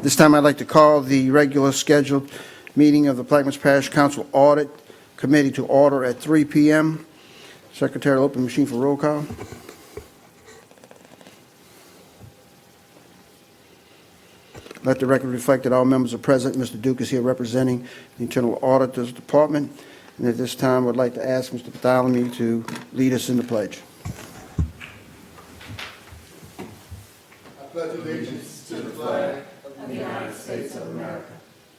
This time I'd like to call the regular scheduled meeting of the Plaquemines Parish Council Audit Committee to order at 3 p.m. Secretary, open machine for roll call. Let the record reflect that all members are present. Mr. Duke is here representing the Internal Auditor's Department. And at this time, I would like to ask Mr. Bartholomew to lead us in the pledge. I pledge allegiance to the flag of the United States of America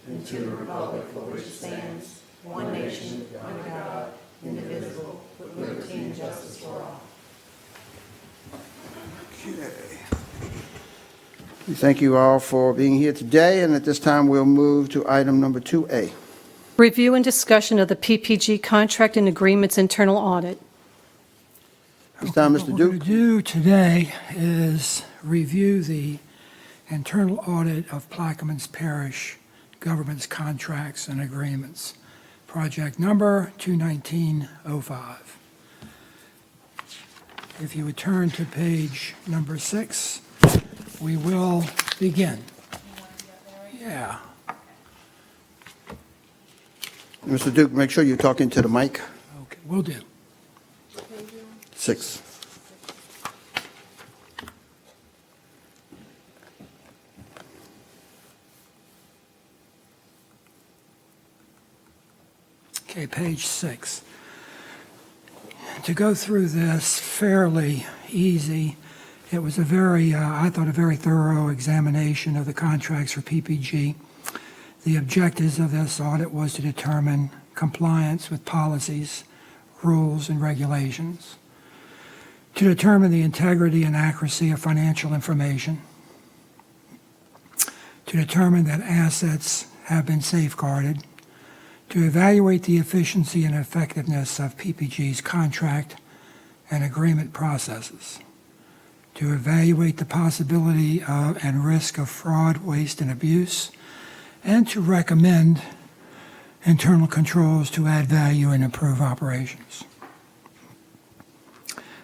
and to the republic for which it stands, one nation, under God, indivisible, with liberty and justice for all. Okay. We thank you all for being here today, and at this time we'll move to item number 2A. Review and discussion of the PPG contract and agreements internal audit. This time, Mr. What we're Duke. going to do today is review the internal audit of Plaquemines Parish government's contracts and agreements. Project number 21905. If you would turn to page number 6, we will begin. Yeah. Mr. Duke, make sure you're talking to the mic. Okay, will do. 6. Okay, page 6. To go through this fairly easy, it was a very, I thought, a very thorough examination of the contracts for PPG. The objectives of this audit was to determine compliance with policies, rules, and regulations, to determine the integrity and accuracy of financial information, to determine that assets have been safeguarded, to evaluate the efficiency and effectiveness of PPG's contract and agreement processes, to evaluate the possibility of and risk of fraud, waste, and abuse, and to recommend internal controls to add value and improve operations.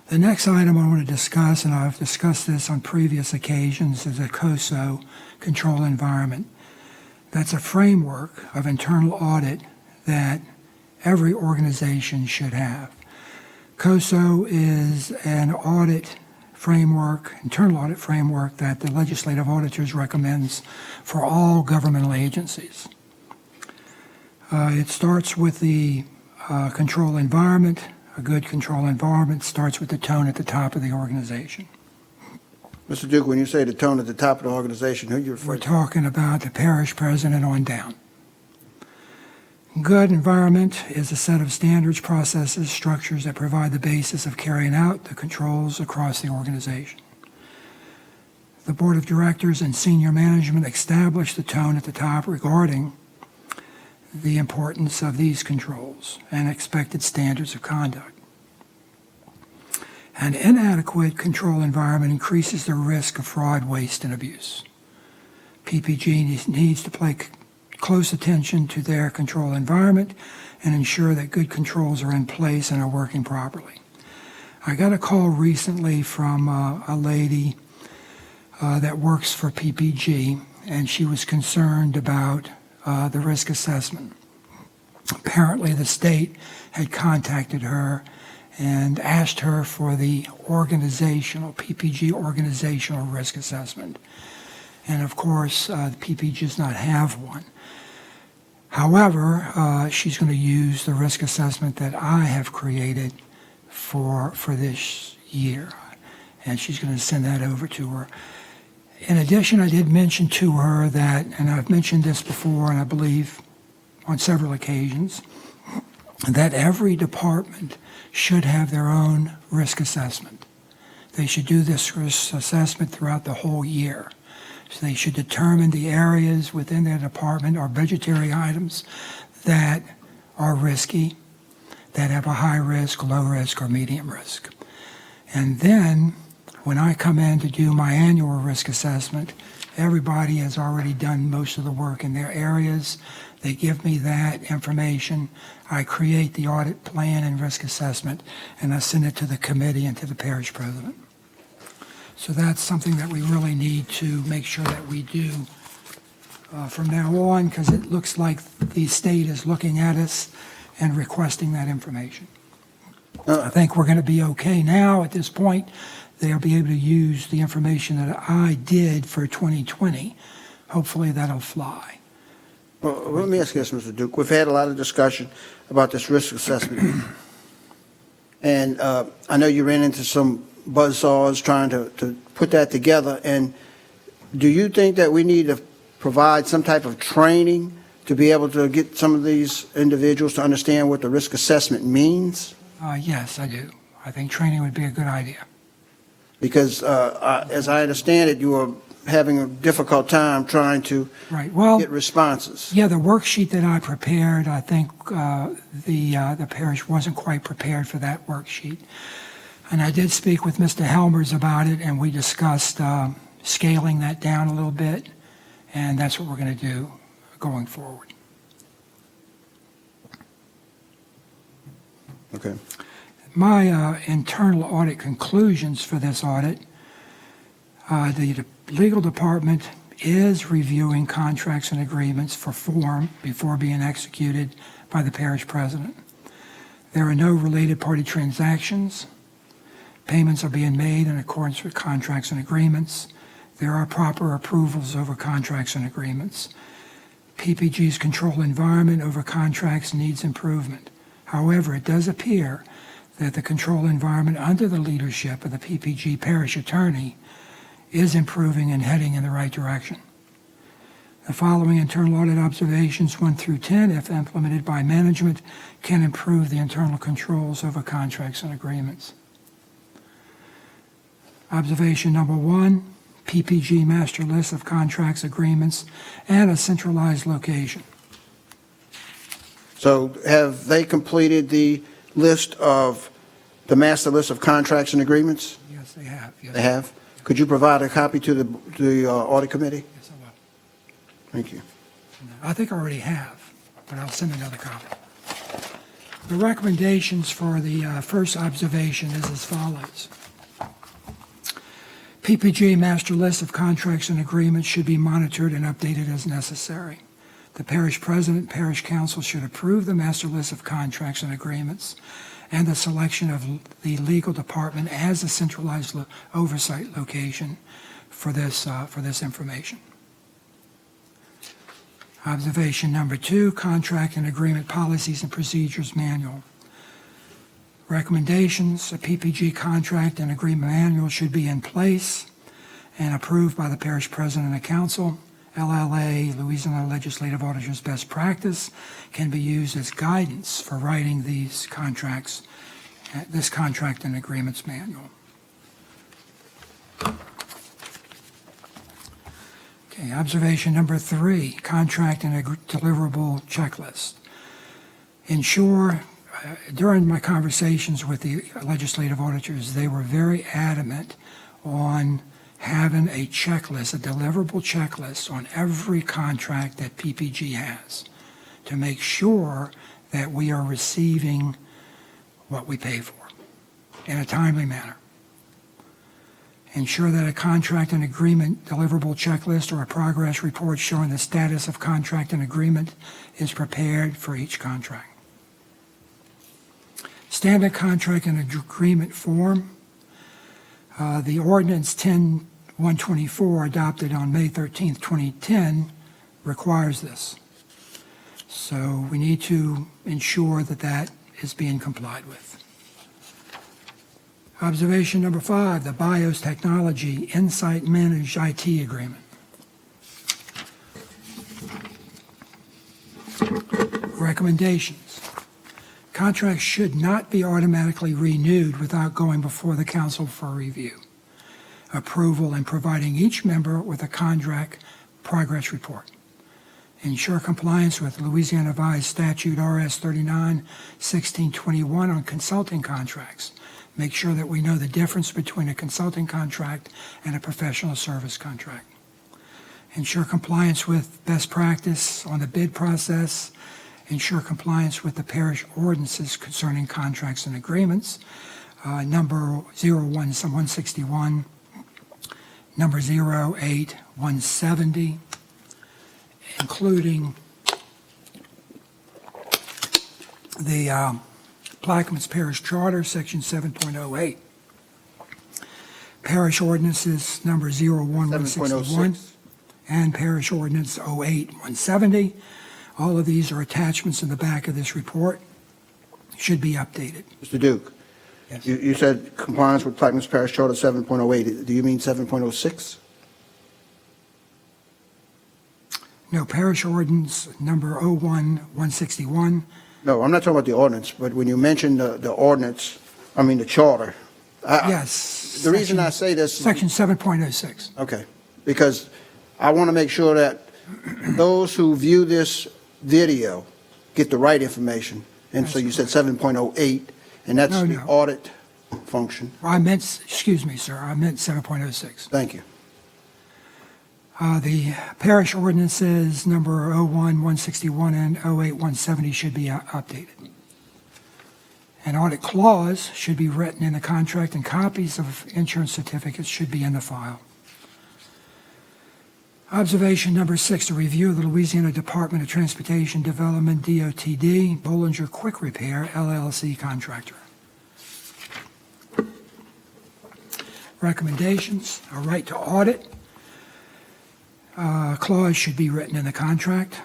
The next item I want to discuss, and I've discussed this on previous occasions, is a COSO control environment. That's a framework of internal audit that every organization should have. COSO is an audit framework, internal audit framework, that the legislative auditors recommends for all governmental agencies. It starts with the control environment. A good control environment starts with the tone at the top of the organization. Mr. Duke, when you say the tone at the top of the organization, who are you We're referring to? talking about the parish president on down. Good environment is a set of standards, processes, structures that provide the basis of carrying out the controls across the organization. The board of directors and senior management establish the tone at the top regarding the importance of these controls and expected standards of conduct. An inadequate control environment increases the risk of fraud, waste, and abuse. PPG needs to pay close attention to their control environment and ensure that good controls are in place and are working properly. I got a call recently from a lady that works for PPG, and she was concerned about the risk assessment. Apparently the state had contacted her and asked her for the PPG organizational risk assessment. And of course, the PPG does not have one. However, she's going to use the risk assessment that I have created for this year, and she's going to send that over to her. In addition, I did mention to her that, and I've mentioned this before, and I believe on several occasions, that every department should have their own risk assessment. They should do this risk assessment throughout the whole year. So they should determine the areas within their department or budgetary items that are risky, that have a high risk, low risk, or medium risk. And then when I come in to do my annual risk assessment, everybody has already done most of the work in their areas. They give me that information. I create the audit plan and risk assessment, and I send it to the committee and to the parish president. So that's something that we really need to make sure that we do from now on, because it looks like the state is looking at us and requesting that information. I think we're going to be okay now at this point. They'll be able to use the information that I did for 2020. Hopefully that'll fly. Well, let me ask you this, Mr. Duke. We've had a lot of discussion about this risk assessment. And I know you ran into some buzzsaws trying to put that together. And do you think that we need to provide some type of training to be able to get some of these individuals to understand what the risk assessment means? Yes, I do. I think training would be a good idea. Because as I understand it, you are having a difficult time trying to Right. Well, get responses. yeah, the worksheet that I prepared, I think the parish wasn't quite prepared for that worksheet. And I did speak with Mr. Helmers about it, and we discussed scaling that down a little bit, and that's what we're going to do going forward. Okay. My internal audit conclusions for this audit, the legal department is reviewing contracts and agreements for form before being executed by the parish president. There are no related party transactions. Payments are being made in accordance with contracts and agreements. There are proper approvals over contracts and agreements. PPG's control environment over contracts needs improvement. However, it does appear that the control environment under the leadership of the PPG parish attorney is improving and heading in the right direction. The following internal audit observations 1 through 10, if implemented by management, can improve the internal controls over contracts and agreements. Observation number 1, PPG master list of contracts, agreements, and a centralized location. So have they completed the master list of contracts and agreements? Yes, they have. Yes, They have? Could you provide a copy to the audit committee? Yes, I will. Thank you. I think I already have, but I'll send another copy. The recommendations for the first observation is as follows. PPG master list of contracts and agreements should be monitored and updated as necessary. The parish president, parish council should approve the master list of contracts and agreements and the selection of the legal department as a centralized oversight location for this information. Observation number 2, contract and agreement policies and procedures manual. Recommendations, a PPG contract and agreement manual should be in place and approved by the parish president and council. LLA, Louisiana Legislative Auditor's best practice, can be used as guidance for writing these contracts, this contract and agreements manual. Okay, observation number 3, contract and deliverable checklist. Ensure, during my conversations with the legislative auditors, they were very adamant on having a checklist, a deliverable checklist on every contract that PPG has to make sure that we are receiving what we pay for in a timely manner. Ensure that a contract and agreement deliverable checklist or a progress report showing the status of contract and agreement is prepared for each contract. Standard contract and agreement form. The ordinance 10-124 adopted on May 13th, 2010 requires this. So we need to ensure that that is being complied with. Observation number 5, the BIOS Technology Insight Managed IT Agreement. Recommendations. Contracts should not be automatically renewed without going before the council for review, approval, and providing each member with a contract progress report. Ensure compliance with Louisiana Revised Statute RS 39-1621 on consulting contracts. Make sure that we know the difference between a consulting contract and a professional service contract. Ensure compliance with best practice on the bid process. Ensure compliance with the parish ordinances concerning contracts and agreements. Number 01161, number 08170, including the Plaquemines Parish Charter, Section 7.08, Parish Ordinances Number 01161, 7.06. and Parish Ordinance 08-170. All of these are attachments in the back of this report. Should be updated. Mr. Duke, Yes. you said compliance with Plaquemines Parish Charter 7.08. Do you mean 7.06? No, Parish Ordinance Number 01161. No, I'm not talking about the ordinance, but when you mentioned the ordinance, the charter. Yes. The reason I say this. Section 7.06. Okay, because I want to make sure that those who view this video get the right information. And so you said 7.08, and that's No, the no. audit function. I meant, excuse me, sir, I meant 7.06. Thank you. The parish ordinances number 01161 and 08170 should be updated. An audit clause should be written in the contract, and copies of insurance certificates should be in the file. Observation number 6, the review of the Louisiana Department of Transportation Development, DOTD, Bollinger Quick Repair, LLC contractor. Recommendations, a right to audit. Clause should be written in the contract.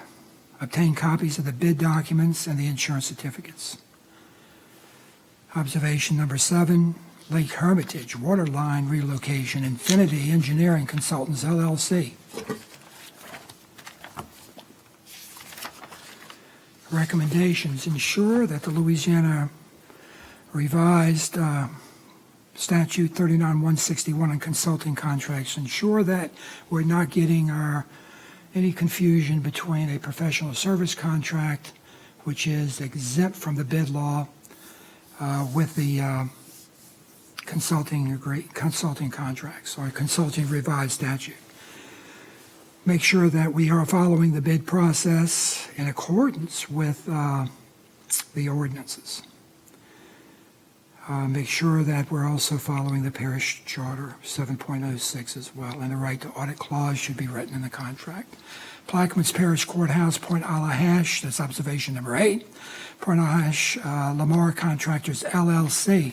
Obtain copies of the bid documents and the insurance certificates. Observation number 7, Lake Hermitage Waterline Relocation, Infinity Engineering Consultants, LLC. Recommendations, ensure that the Louisiana revised Statute 39-161 on consulting contracts, ensure that we're not getting any confusion between a professional service contract, which is exempt from the bid law, with the consulting contracts or consulting revised statute. Make sure that we are following the bid process in accordance with the ordinances. Make sure that we're also following the parish charter 7.06 as well, and the right to audit clause should be written in the contract. Plaquemines Parish Courthouse, Point Allahash, that's observation number 8. Point Allahash Lamar Contractors, LLC.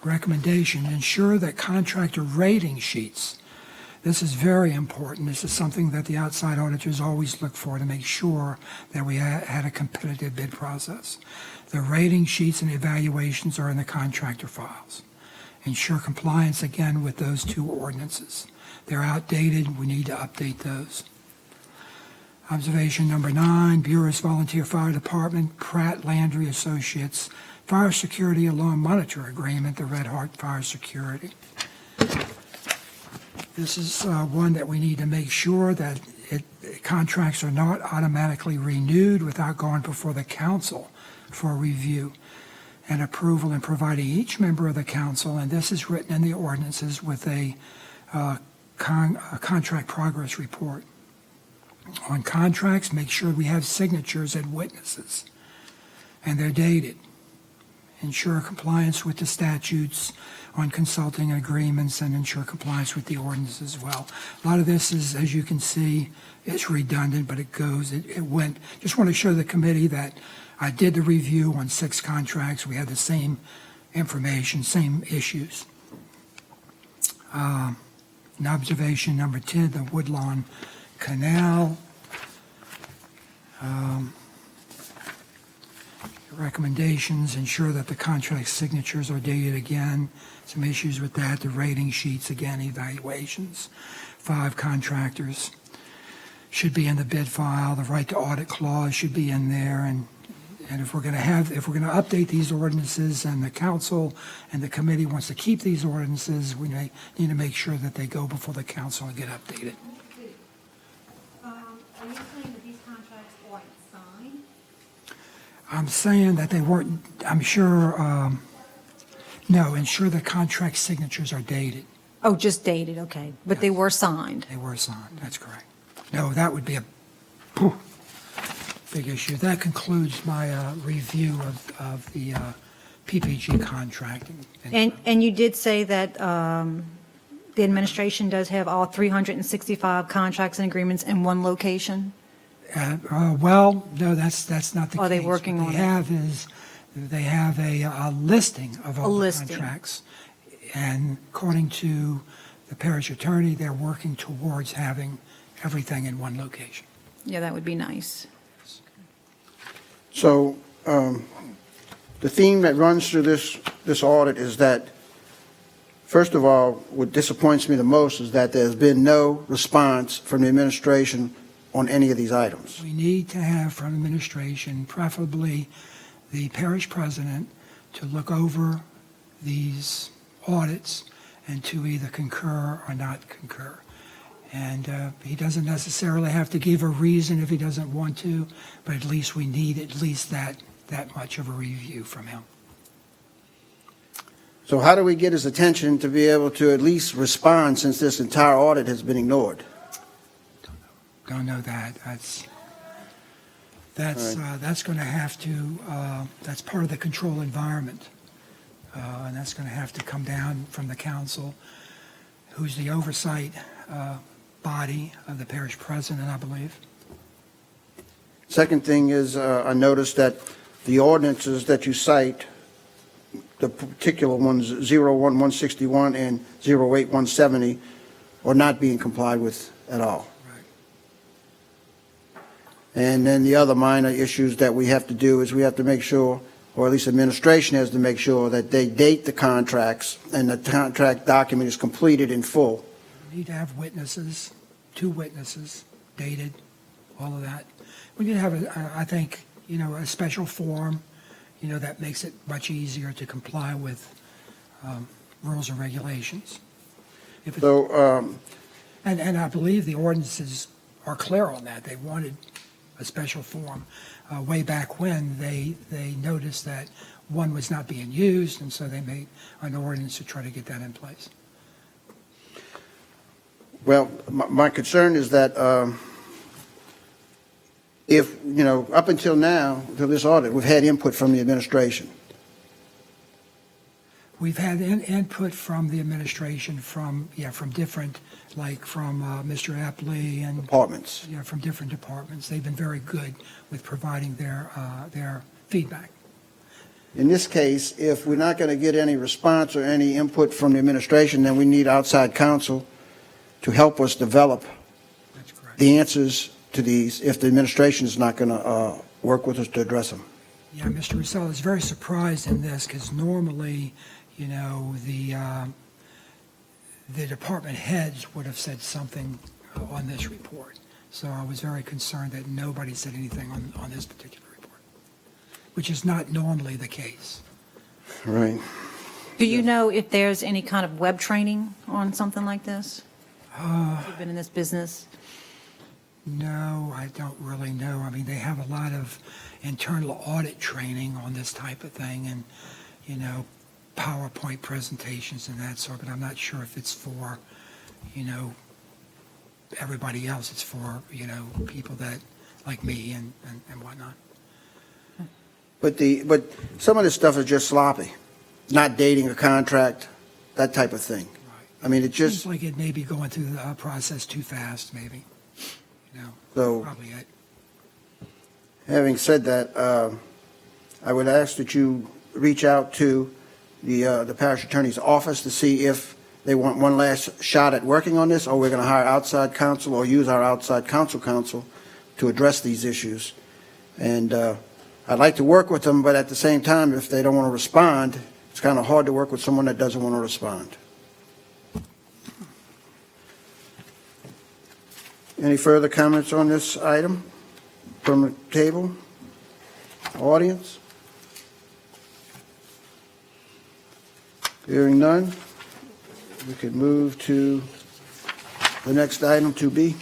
Recommendation, ensure that contractor rating sheets. This is very important. This is something that the outside auditors always look for to make sure that we had a competitive bid process. The rating sheets and evaluations are in the contractor files. Ensure compliance again with those two ordinances. They're outdated. We need to update those. Observation number 9, Bureau's Volunteer Fire Department, Pratt Landry Associates, Fire Security Alarm Monitor Agreement, the Red Heart Fire Security. This is one that we need to make sure that contracts are not automatically renewed without going before the council for review and approval, and providing each member of the council, and this is written in the ordinances, with a contract progress report. On contracts, make sure we have signatures and witnesses, and they're dated. Ensure compliance with the statutes on consulting agreements, and ensure compliance with the ordinance as well. A lot of this is, as you can see, it's redundant, but it went. Just want to show the committee that I did the review on 6 contracts. We had the same information, same issues. And observation number 10, the Woodlawn Canal. Recommendations, ensure that the contract signatures are dated again. Some issues with that. The rating sheets, again, evaluations. 5 contractors should be in the bid file. The right to audit clause should be in there. And if we're going to update these ordinances, and the council and the committee wants to keep these ordinances, we need to make sure that they go before the council and get updated. Are you saying that these contracts weren't signed? I'm saying that they weren't, I'm sure, no, ensure the contract signatures are dated. Oh, just dated, okay. But they were signed. They were signed, that's correct. No, that would be a big issue. That concludes my review of the PPG contract. And you did say that the administration does have all 365 contracts and agreements in one location? Well, no, that's not the case. Are they working What on they it? have is, they have a listing of all the listing. contracts. And according to the parish attorney, they're working towards having everything in one location. Yeah, that would be nice. So the theme that runs through this audit is that, first of all, what disappoints me the most is that there's been no response from the administration on any of these items. We need to have from administration, preferably the parish president, to look over these audits and to either concur or not concur. And he doesn't necessarily have to give a reason if he doesn't want to, but at least we need at least that much of a review from him. So how do we get his attention to be able to at least respond since this entire audit has been ignored? Don't know that. That's going to have to, that's part of the control environment. And that's going to have to come down from the council, who's the oversight body of the parish president, I believe. Second thing is, I noticed that the ordinances that you cite, the particular ones, 01161 and 08170, are not being complied with at all. Right. And then the other minor issues that we have to do is we have to make sure, or at least administration has to make sure, that they date the contracts and the contract document is completed in full. We need to have witnesses, 2 witnesses, dated, all of that. We need to have, I think, a special form, that makes it much easier to comply with rules and regulations. If it- So, And I believe the ordinances are clear on that. They wanted a special form. Way back when, they noticed that one was not being used, and so they made an ordinance to try to get that in place. well, my concern is that if, up until now, to this audit, we've had input from the administration. We've had input from the administration from different, like from Mr. Epley and, Departments. from different departments. They've been very good with providing their feedback. In this case, if we're not going to get any response or any input from the administration, then we need outside counsel to help us develop That's correct. the answers to these if the administration is not going to work with us to address them. Yeah, Mr. Russell is very surprised in this because normally, the department heads would have said something on this report. So I was very concerned that nobody said anything on this particular report, which is not normally the case. Right. Do you know if there's any kind of web training on something like this? You've been in this business? No, I don't really know. I mean, they have a lot of internal audit training on this type of thing and, PowerPoint presentations and that sort, but I'm not sure if it's for, everybody else. It's for, people that, like me and whatnot. But some of this stuff is just sloppy, not dating a contract, that type of thing. Right. I mean, it Seems just, like it may be going through the process too fast, maybe. so Probably it. having said that, I would ask that you reach out to the parish attorney's office to see if they want one last shot at working on this, or we're going to hire outside counsel or use our outside counsel to address these issues. And I'd like to work with them, but at the same time, if they don't want to respond, it's kind of hard to work with someone that doesn't want to respond. Any further comments on this item from the table? Audience? Hearing none, we could move to the next item, 2B.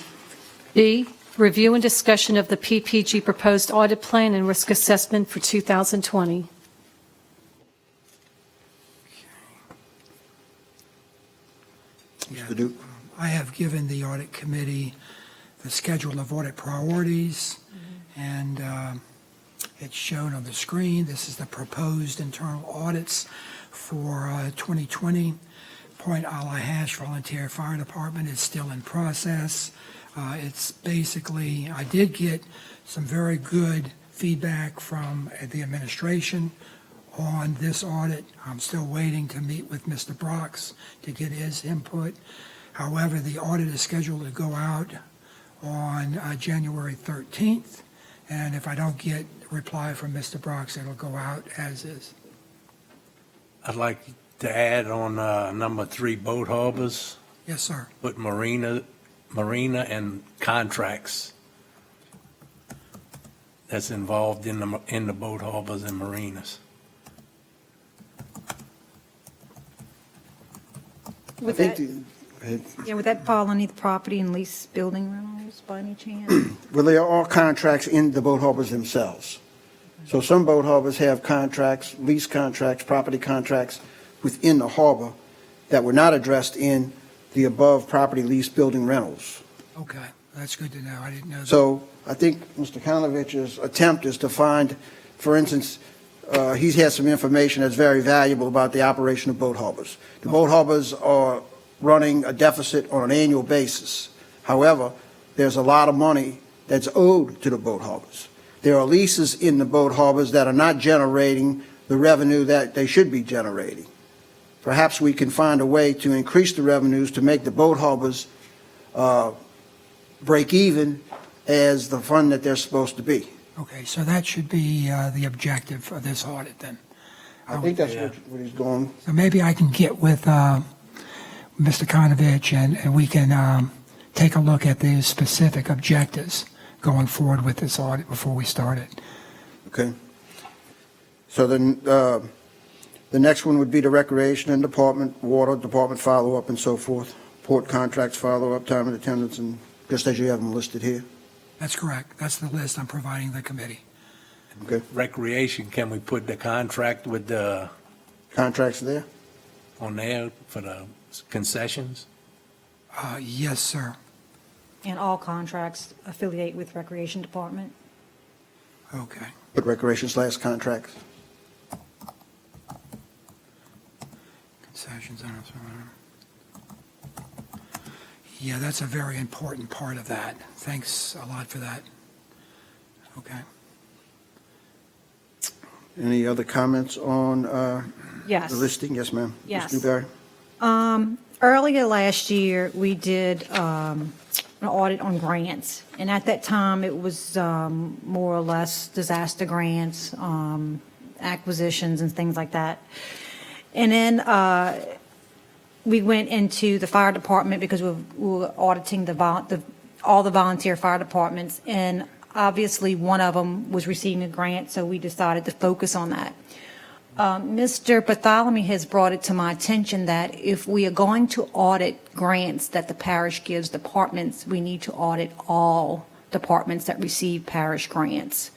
B, review and discussion of the PPG proposed audit plan and risk assessment for 2020. Yeah. Mr. Duke. I have given the audit committee the schedule of audit priorities, and it's shown on the screen. This is the proposed internal audits for 2020. Point a la Hash Volunteer Fire Department is still in process. It's basically, I did get some very good feedback from the administration on this audit. I'm still waiting to meet with Mr. Brox to get his input. However, the audit is scheduled to go out on January 13th, and if I don't get a reply from Mr. Brox, it'll go out as is. I'd like to add on number 3, boat harbors, Yes, sir. put marina and contracts that's involved in the boat harbors and marinas. I Would think, that, yeah, would that fall underneath property and lease building rentals by any chance? well, there are all contracts in the boat harbors themselves. So some boat harbors have contracts, lease contracts, property contracts within the harbor that were not addressed in the above property lease building rentals. Okay, that's good to know. I didn't know that. So I think Mr. Kanovic's attempt is to find, for instance, he's had some information that's very valuable about the operation of boat harbors. The boat harbors are running a deficit on an annual basis. However, there's a lot of money that's owed to the boat harbors. There are leases in the boat harbors that are not generating the revenue that they should be generating. Perhaps we can find a way to increase the revenues to make the boat harbors break even as the fund that they're supposed to be. Okay, so that should be the objective of this audit then. I think that's Yeah. what he's going. So maybe I can get with Mr. Kanovich and we can take a look at the specific objectives going forward with this audit before we start it. Okay. So then, the next one would be the recreation and department, water department follow-up and so forth. Port contracts follow-up, time and attendance, and just as you have them listed here. That's correct. That's the list I'm providing the committee. Okay. Recreation, can we put the contract with the, Contracts there? on there for the concessions? Yes, sir. And all contracts affiliate with Recreation Department? Okay. Put recreation/contracts. Concessions. Yeah, that's a very important part of that. Thanks a lot for that. Okay. Any other comments on Yes. the listing? Yes, ma'am. Yes. Ms. Newberry? Earlier last year, we did an audit on grants, and at that time, it was more or less disaster grants, acquisitions and things like that. And then we went into the fire department because we were auditing all the volunteer fire departments, and obviously one of them was receiving a grant, so we decided to focus on that. Mr. Bartholomew has brought it to my attention that if we are going to audit grants that the parish gives departments, we need to audit all departments that receive parish grants.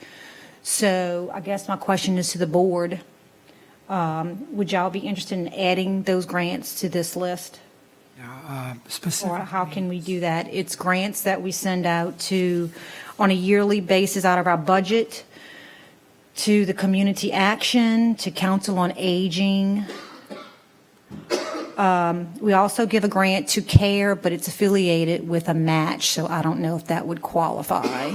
So I guess my question is to the board, would y'all be interested in adding those grants to this list? Specifically. Or how can we do that? It's grants that we send out to, on a yearly basis out of our budget, to the Community Action, to Council on Aging. We also give a grant to CARE, but it's affiliated with a match, so I don't know if that would qualify.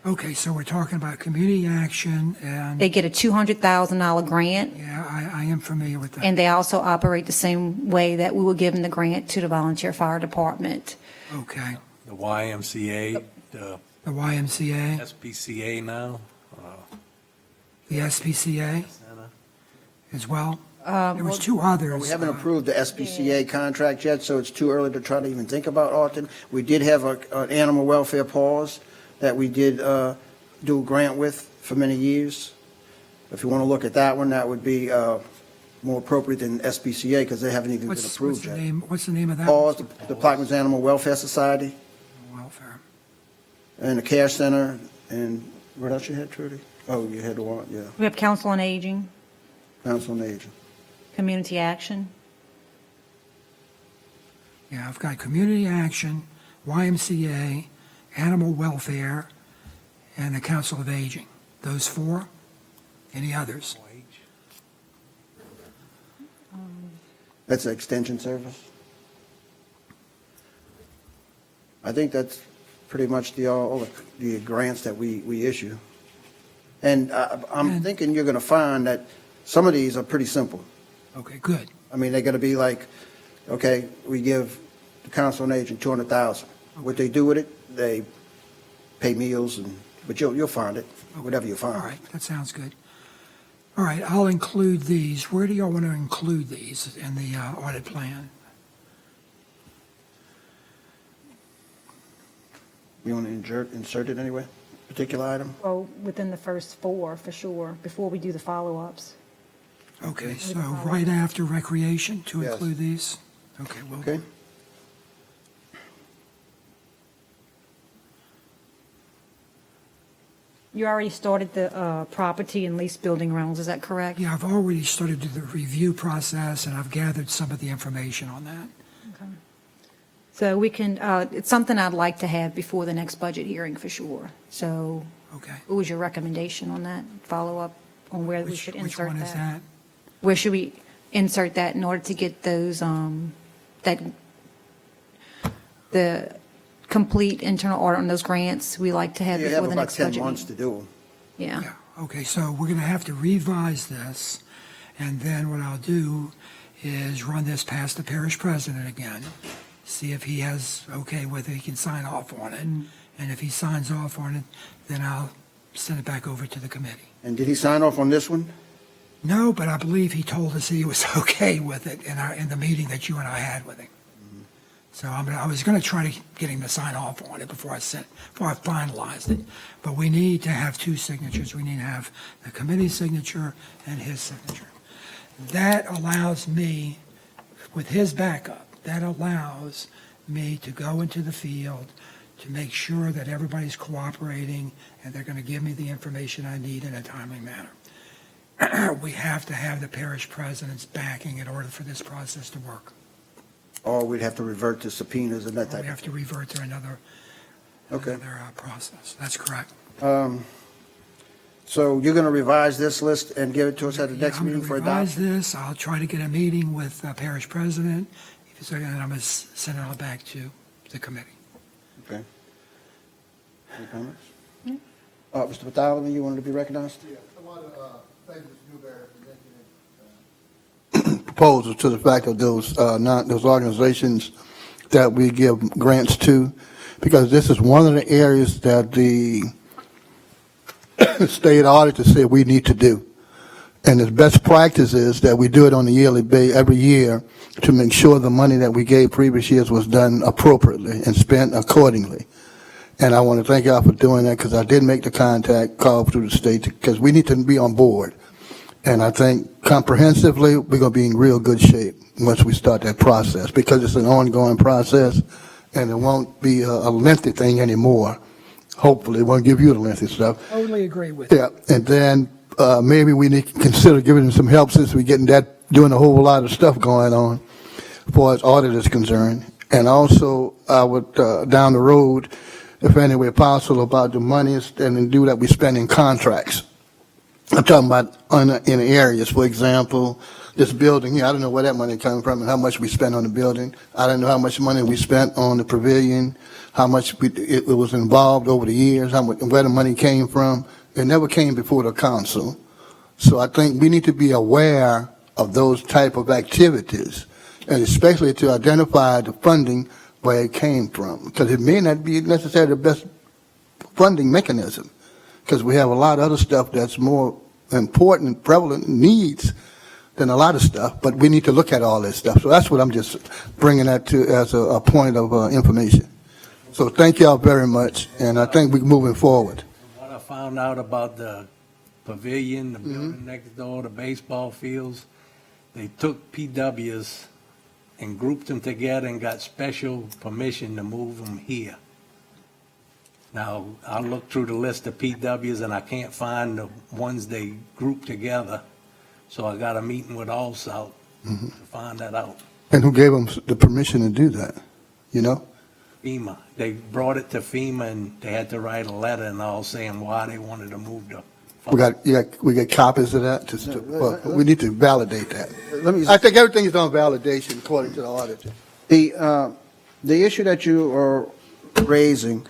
Okay, so we're talking about community action and, They get a $200,000 grant, yeah, I am familiar with that. and they also operate the same way that we were giving the grant to the Volunteer Fire Department. Okay. The YMCA, the The YMCA, SPCA now? the SPCA Center? as well. There was two others. We haven't approved the SPCA contract yet, so it's too early to try to even think about auditing. We did have an animal welfare pause that we did do a grant with for many years. If you want to look at that one, that would be more appropriate than SPCA because they haven't even been What's approved the yet. name, what's the name of that? Pause, the Plaquemines Animal Welfare Society Welfare. and the Care Center, and what else you had, Trudy? Oh, you had one, yeah, We have Council on Aging, Council on Aging. Community Action. Yeah, I've got community action, YMCA, animal welfare, and the Council of Aging. Those four? Any others? That's an extension service? I think that's pretty much all the grants that we issue. And I'm thinking you're going to find that some of these are pretty simple. Okay, good. I mean, they're going to be like, okay, we give the council on aging 200,000. What they do with it, they pay meals, but you'll find it, whatever you find. All right, that sounds good. All right, I'll include these. Where do y'all want to include these in the audit plan? You want to insert it anyway? Particular item? Well, within the first 4, for sure, before we do the follow-ups. Okay, so right after recreation to Yes. include these? Okay, well, Okay. You already started the property and lease building rentals, is that correct? yeah, I've already started the review process, and I've gathered some of the information on that. Okay. So we can, it's something I'd like to have before the next budget hearing for sure. So Okay. what was your recommendation on that, follow-up on where we should Which insert one is that? Where should we insert that in order to get those, the complete internal audit on those grants we like to have You before have the about next 10 budget months to meeting? do them. Yeah. Yeah, okay, so we're going to have to revise this, and then what I'll do is run this past the parish president again, see if he has okay with it, he can sign off on it, and if he signs off on it, then I'll send it back over to the committee. And did he sign off on this one? No, but I believe he told us he was okay with it in the meeting that you and I had with him. So I was going to try to get him to sign off on it before I finalized it. But we need to have 2 signatures. We need to have the committee's signature and his signature. That allows me, with his backup, that allows me to go into the field to make sure that everybody's cooperating and they're going to give me the information I need in a timely manner. We have to have the parish president's backing in order for this process to work. Or we'd have to revert to subpoenas and that Or type we of have to revert to another Okay. process. That's correct. So you're going to revise this list and give it to us at the Yeah, next I'm gonna meeting for revise adoption? this. I'll try to get a meeting with the parish president, and I'm going to send it all back to the committee. Okay. Any comments? Mr. Batali, you wanted to be recognized? Yeah, I want to thank Mr. Newberry for making proposals to the fact of those those organizations that we give grants to, because this is one of the areas that the state auditor said we need to do. And the best practice is that we do it on a yearly basis, every year, to make sure the money that we gave previous years was done appropriately and spent accordingly. And I want to thank y'all for doing that, because I did make the contact call through the state, because we need to be on board. And I think comprehensively, we're going to be in real good shape once we start that process, because it's an ongoing process, and it won't be a lengthy thing anymore. Hopefully, it won't give you the lengthy stuff. Totally agree with you. Yeah, and then maybe we need to consider giving them some help, since we're doing a whole lot of stuff going on as far as audit is concerned. And also, I would, down the road, if any way possible, about the money and do that we spend in contracts. I'm talking about in areas, for example, this building here, I don't know where that money comes from and how much we spent on the building. I don't know how much money we spent on the pavilion, how much it was involved over the years, where the money came from. It never came before the council. So I think we need to be aware of those type of activities, and especially to identify the funding where it came from, because it may not be necessarily the best funding mechanism, because we have a lot of other stuff that's more important, prevalent needs than a lot of stuff, but we need to look at all this stuff. So that's what I'm just bringing that to as a point of information. So thank y'all very much, and I think we're moving forward. What I found out about the pavilion, the building next door, the baseball fields, they took PWs and grouped them together and got special permission to move them here. Now, I looked through the list of PWs and I can't find the ones they grouped together. So I got a meeting with Allsouth to find that out. And who gave them the permission to do that, you know? FEMA. They brought it to FEMA and they had to write a letter and all saying why they wanted to move the We got copies of that? Well, we need to validate that. Let me, I think everything is on validation according to the auditor. the issue that you are raising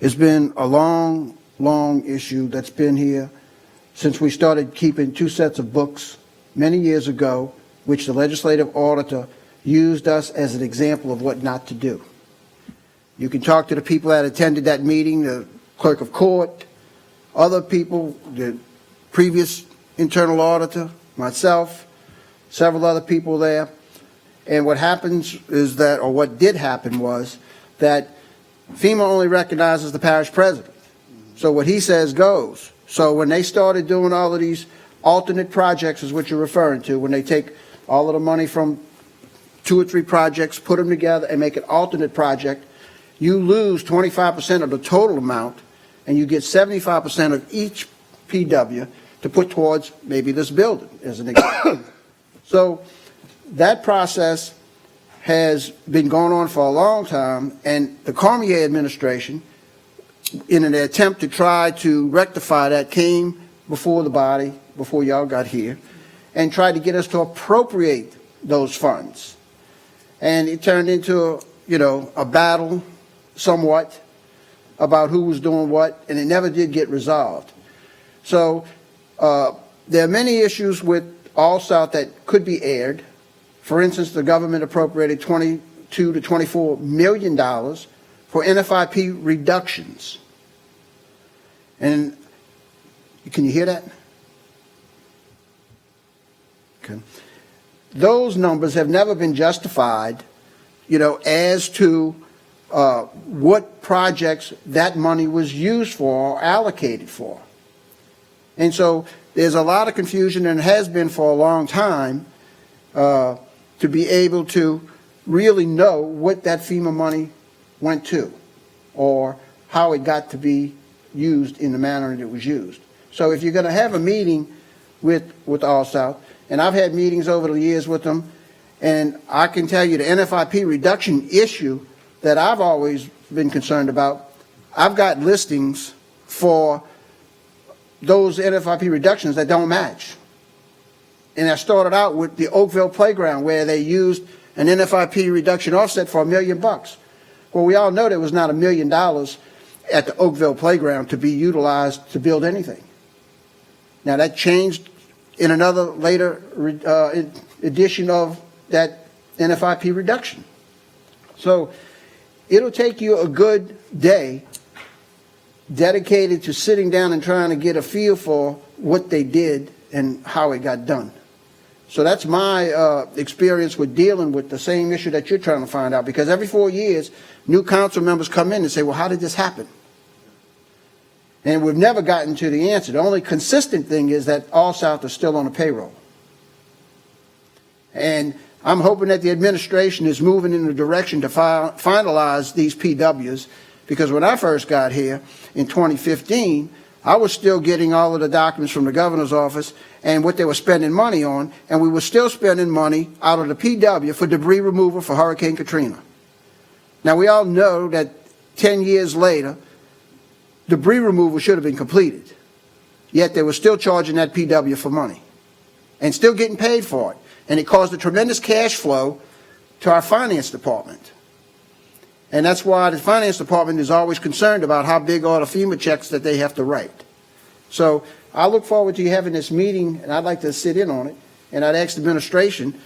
has been a long, long issue that's been here since we started keeping two sets of books many years ago, which the legislative auditor used us as an example of what not to do. You can talk to the people that attended that meeting, the clerk of court, other people, the previous internal auditor, myself, several other people there. And what happens is that, or what did happen was that FEMA only recognizes the parish president. So what he says goes. So when they started doing all of these alternate projects, is what you're referring to, when they take all of the money from 2 or 3 projects, put them together and make an alternate project, you lose 25% of the total amount, and you get 75% of each PW to put towards maybe this building, as an example. So that process has been going on for a long time, and the Cormier administration, in an attempt to try to rectify that, came before the body, before y'all got here, and tried to get us to appropriate those funds. And it turned into, a battle somewhat about who was doing what, and it never did get resolved. So there are many issues with All South that could be aired. For instance, the government appropriated $22 to $24 million for NFIP reductions. And can you hear that? Okay. Those numbers have never been justified, as to what projects that money was used for or allocated for. And so there's a lot of confusion, and has been for a long time, to be able to really know what that FEMA money went to, or how it got to be used in the manner that it was used. So if you're going to have a meeting with All South, and I've had meetings over the years with them, and I can tell you the NFIP reduction issue that I've always been concerned about, I've got listings for those NFIP reductions that don't match. And I started out with the Oakville Playground, where they used an NFIP reduction offset for $1 million. Well, we all know there was not $1 million at the Oakville Playground to be utilized to build anything. Now, that changed in another later edition of that NFIP reduction. So it'll take you a good day dedicated to sitting down and trying to get a feel for what they did and how it got done. So that's my experience with dealing with the same issue that you're trying to find out, because every 4 years, new council members come in and say, well, how did this happen? And we've never gotten to the answer. The only consistent thing is that All South is still on the payroll. And I'm hoping that the administration is moving in the direction to finalize these PWs, because when I first got here in 2015, I was still getting all of the documents from the governor's office and what they were spending money on, and we were still spending money out of the PW for debris removal for Hurricane Katrina. Now, we all know that 10 years later, debris removal should have been completed, yet they were still charging that PW for money and still getting paid for it. And it caused a tremendous cash flow to our finance department. And that's why the finance department is always concerned about how big are the FEMA checks that they have to write. So I look forward to you having this meeting, and I'd like to sit in on it. And I'd ask the administration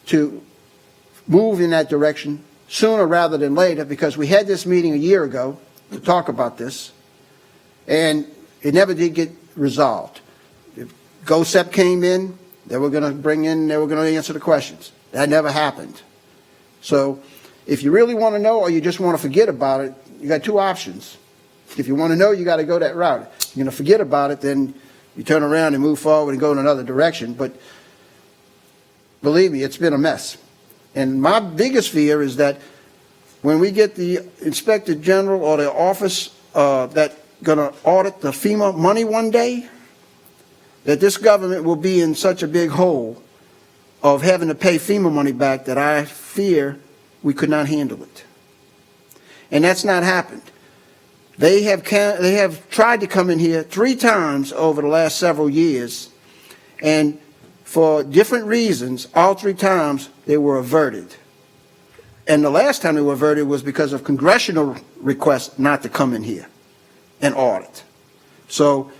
to move in that direction sooner rather than later, because we had this meeting a year ago to talk about this, and it never did get resolved. If GOSEP came in, they were going to bring in, they were going to answer the questions. That never happened. So if you really want to know, or you just want to forget about it, you got 2 options. If you want to know, you got to go that route. If you're going to forget about it, then you turn around and move forward and go in another direction. But believe me, it's been a mess. And my biggest fear is that when we get the Inspector General or the office that's going to audit the FEMA money one day, that this government will be in such a big hole of having to pay FEMA money back that I fear we could not handle it. And that's not happened. They have tried to come in here 3 times over the last several years, and for different reasons, all 3 times they were averted. And the last time they were averted was because of congressional requests not to come in here and audit. So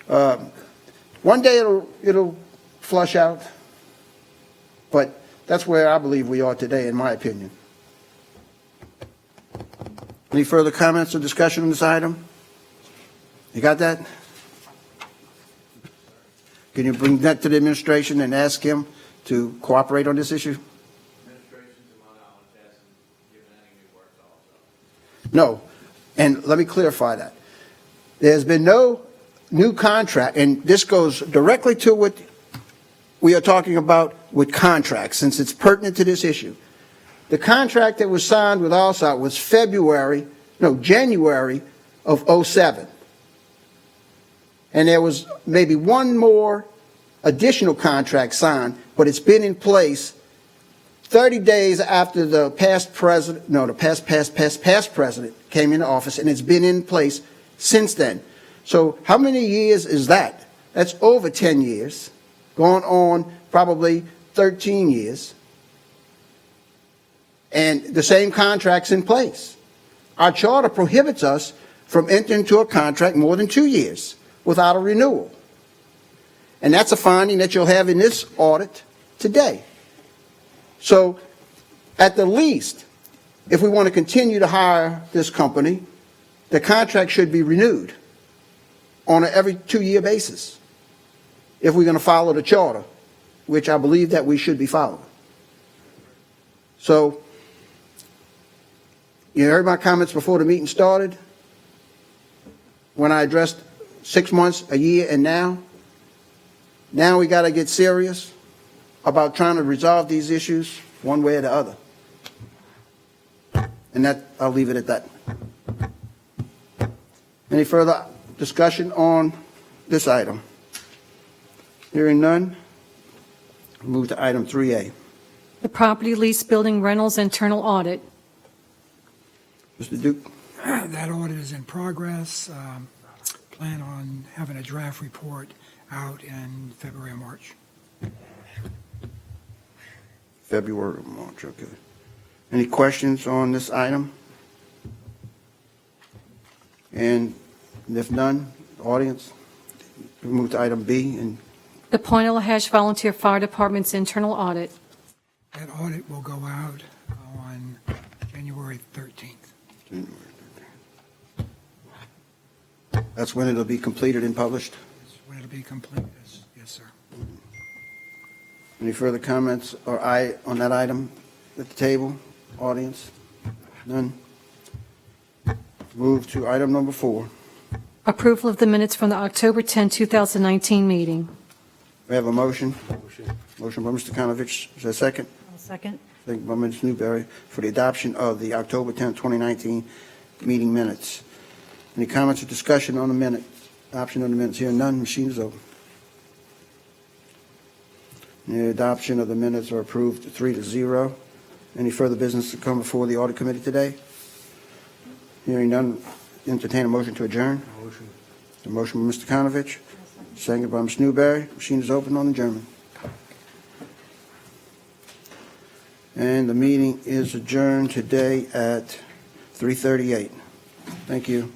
one day it'll flush out, but that's where I believe we are today, in my opinion. Any further comments or discussion on this item? You got that? Can you bring that to the administration and ask him to cooperate on this issue? No, and let me clarify that. There's been no new contract, and this goes directly to what we are talking about with contracts, since it's pertinent to this issue. The contract that was signed with Allsop was January of '07. And there was maybe one more additional contract signed, but it's been in place 30 days after the past president came into office, and it's been in place since then. So how many years is that? That's over 10 years, going on probably 13 years. And the same contract's in place. Our charter prohibits us from entering into a contract more than 2 years without a renewal. And that's a finding that you'll have in this audit today. So, at the least, if we want to continue to hire this company, the contract should be renewed on an every 2-year basis if we're going to follow the charter, which I believe that we should be following. So, you heard my comments before the meeting started, when I addressed 6 months, a year, and now. Now we got to get serious about trying to resolve these issues one way or the other. And that, I'll leave it at that. Any further discussion on this item? Hearing none, we'll move to item 3A. The property lease building rentals internal audit. Mr. Duke? That audit is in progress. Plan on having a draft report out in February or March. February or March, okay. Any questions on this item? And if none, audience, we move to item B. And The Point Lahash Volunteer Fire Department's internal audit. That audit will go out on January 13th. That's when it'll be completed and published. That's when it'll be completed. Yes, sir. Any further comments or on that item at the table, audience? None? Move to item number 4. Approval of the minutes from the October 10, 2019 meeting. We have a motion. Motion by Mr. Konovich. Is there a second? I'll second. Second by Ms. Newberry for the adoption of the October 10, 2019 meeting minutes. Any comments or discussion on the minutes? Adoption of the minutes. Here none. Machine is open. The adoption of the minutes are approved 3-0. Any further business to come before the audit committee today? Hearing none, entertain a motion to adjourn. Motion. The motion by Mr. Konovich, seconded by Ms. Newberry. Machine is open on adjournment. And the meeting is adjourned today at 3:38. Thank you.